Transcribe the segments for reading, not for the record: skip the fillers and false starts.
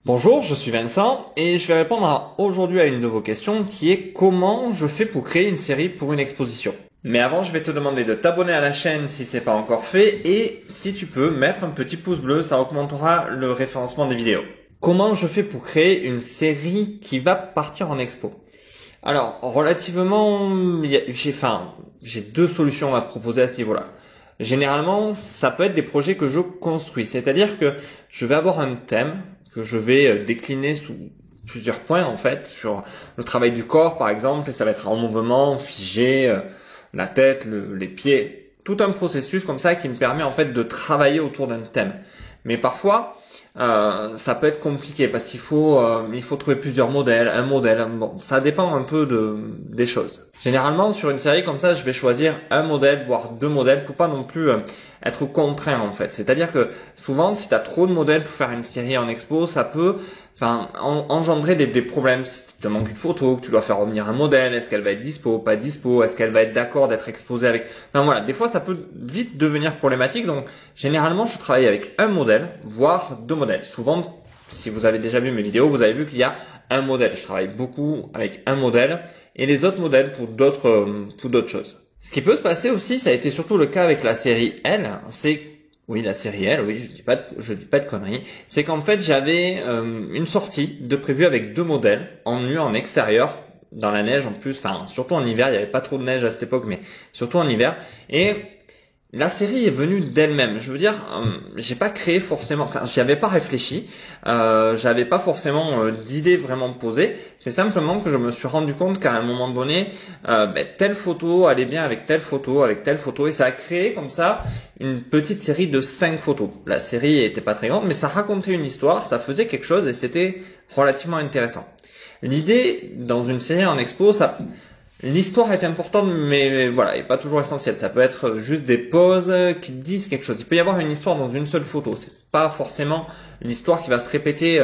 Bonjour, je suis Vincent et je vais répondre aujourd'hui à une de vos questions qui est comment je fais pour créer une série pour une exposition. Mais avant, je vais te demander de t'abonner à la chaîne si c'est pas encore fait et si tu peux mettre un petit pouce bleu, ça augmentera le référencement des vidéos. Comment je fais pour créer une série qui va partir en expo? Alors, relativement, j'ai deux solutions à te proposer à ce niveau-là. Généralement, ça peut être des projets que je construis, c'est-à-dire que je vais avoir un thème que je vais décliner sous plusieurs points en fait, sur le travail du corps par exemple, et ça va être en mouvement, figé, la tête, les pieds, tout un processus comme ça qui me permet en fait de travailler autour d'un thème. Mais parfois, ça peut être compliqué parce qu'il faut trouver plusieurs modèles, un modèle. Bon, ça dépend un peu des choses. Généralement, sur une série comme ça, je vais choisir un modèle, voire deux modèles, pour pas non plus être contraint en fait. C'est-à-dire que souvent, si tu as trop de modèles pour faire une série en expo, ça peut engendrer des problèmes. Si tu te manques une photo, que tu dois faire revenir un modèle, est-ce qu'elle va être dispo, pas dispo, est-ce qu'elle va être d'accord d'être exposée avec... Voilà, des fois ça peut vite devenir problématique, donc généralement je travaille avec un modèle, voire deux modèles. Souvent, si vous avez déjà vu mes vidéos, vous avez vu qu'il y a un modèle. Je travaille beaucoup avec un modèle et les autres modèles pour d'autres choses. Ce qui peut se passer aussi, ça a été surtout le cas avec la série L, la série L, oui, je dis pas de conneries. C'est qu'en fait, j'avais une sortie de prévue avec deux modèles, en nu, en extérieur, dans la neige en plus, surtout en hiver, il n'y avait pas trop de neige à cette époque, mais surtout en hiver. Et la série est venue d'elle-même. Je veux dire, j'ai pas créé forcément, j'y avais pas réfléchi, j'avais pas forcément d'idée vraiment posée. C'est simplement que je me suis rendu compte qu'à un moment donné, telle photo allait bien avec telle photo, et ça a créé comme ça une petite série de 5 photos. La série était pas très grande, mais ça racontait une histoire, ça faisait quelque chose et c'était relativement intéressant. L'idée dans une série en expo, l'histoire est importante, mais voilà, et pas toujours essentielle. Ça peut être juste des poses qui disent quelque chose. Il peut y avoir une histoire dans une seule photo. C'est pas forcément l'histoire qui va se répéter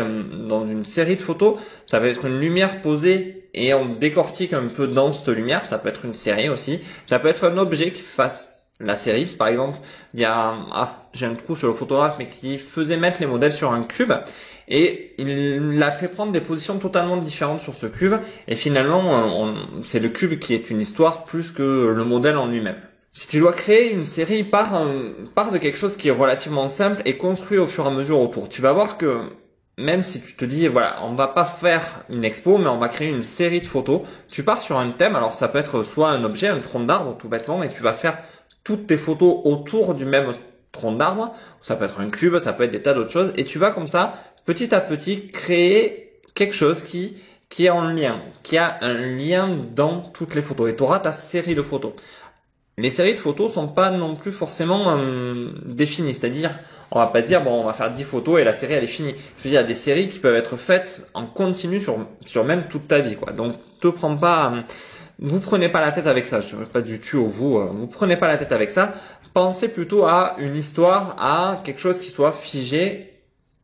dans une série de photos. Ça peut être une lumière posée et on décortique un peu dans cette lumière. Ça peut être une série aussi. Ça peut être un objet qui fasse la série. Par exemple, j'ai un trou sur le photographe, mais qui faisait mettre les modèles sur un cube. Et il l'a fait prendre des positions totalement différentes sur ce cube. Et finalement, c'est le cube qui est une histoire plus que le modèle en lui-même. Si tu dois créer une série, pars de quelque chose qui est relativement simple et construit au fur et à mesure autour. Tu vas voir que même si tu te dis, voilà, on va pas faire une expo, mais on va créer une série de photos, tu pars sur un thème. Alors ça peut être soit un objet, un tronc d'arbre tout bêtement, et tu vas faire toutes tes photos autour du même tronc d'arbre. Ça peut être un cube, ça peut être des tas d'autres choses. Et tu vas comme ça, petit à petit, créer quelque chose qui est en lien, qui a un lien dans toutes les photos. Et tu auras ta série de photos. Les séries de photos sont pas non plus forcément définies. C'est-à-dire, on va pas se dire, bon, on va faire 10 photos et la série, elle est finie. Je veux dire, il y a des séries qui peuvent être faites en continu sur même toute ta vie, quoi. Donc, vous prenez pas la tête avec ça. Je ne passe du tu au vous. Vous prenez pas la tête avec ça. Pensez plutôt à une histoire, à quelque chose qui soit figé,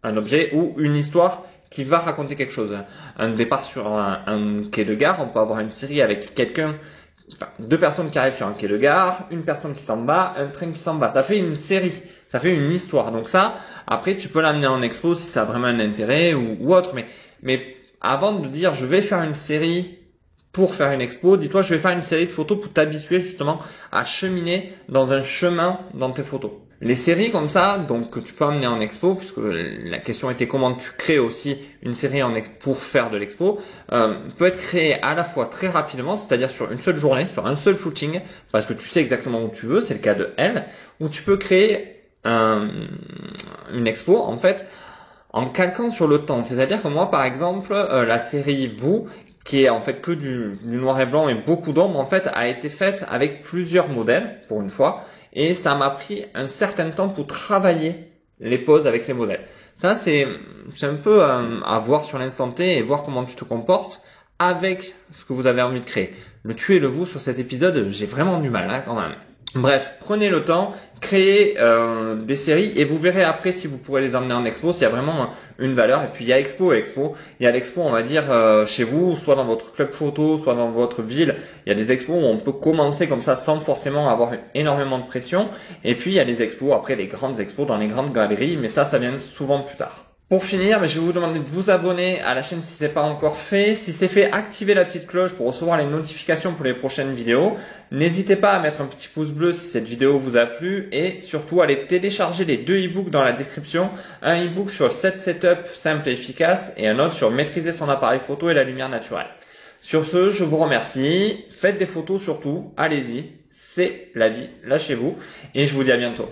un objet ou une histoire qui va raconter quelque chose. Un départ sur un quai de gare, on peut avoir une série avec deux personnes qui arrivent sur un quai de gare, une personne qui s'en va, un train qui s'en va. Ça fait une série, ça fait une histoire. Donc ça, après tu peux l'amener en expo si ça a vraiment un intérêt ou autre. Mais avant de dire je vais faire une série pour faire une expo, dis-toi je vais faire une série de photos pour t'habituer justement à cheminer dans un chemin dans tes photos. Les séries comme ça, donc que tu peux amener en expo, puisque la question était comment tu crées aussi une série pour faire de l'expo, peut être créée à la fois très rapidement, c'est-à-dire sur une seule journée, sur un seul shooting, parce que tu sais exactement où tu veux, c'est le cas de Elle, ou tu peux créer une expo en fait en calquant sur le temps. C'est-à-dire que moi par exemple, la série Vous, qui est en fait que du noir et blanc et beaucoup d'ombre, en fait, a été faite avec plusieurs modèles, pour une fois, et ça m'a pris un certain temps pour travailler les poses avec les modèles. Ça, c'est un peu à voir sur l'instant T et voir comment tu te comportes avec ce que vous avez envie de créer. Le tu et le vous sur cet épisode, j'ai vraiment du mal, quand même. Bref, prenez le temps, créez des séries et vous verrez après si vous pourrez les emmener en expo, s'il y a vraiment une valeur. Et puis il y a expo et expo. Il y a l'expo, on va dire, chez vous, soit dans votre club photo, soit dans votre ville. Il y a des expos où on peut commencer comme ça sans forcément avoir énormément de pression. Et puis il y a les expos, après les grandes expos dans les grandes galeries, mais ça vient souvent plus tard. Pour finir, je vais vous demander de vous abonner à la chaîne si c'est pas encore fait. Si c'est fait, activez la petite cloche pour recevoir les notifications pour les prochaines vidéos. N'hésitez pas à mettre un petit pouce bleu si cette vidéo vous a plu et surtout allez télécharger les 2 e-books dans la description. Un e-book sur 7 setup simple et efficace et un autre sur maîtriser son appareil photo et la lumière naturelle. Sur ce, je vous remercie. Faites des photos surtout. Allez-y. C'est la vie. Lâchez-vous. Et je vous dis à bientôt.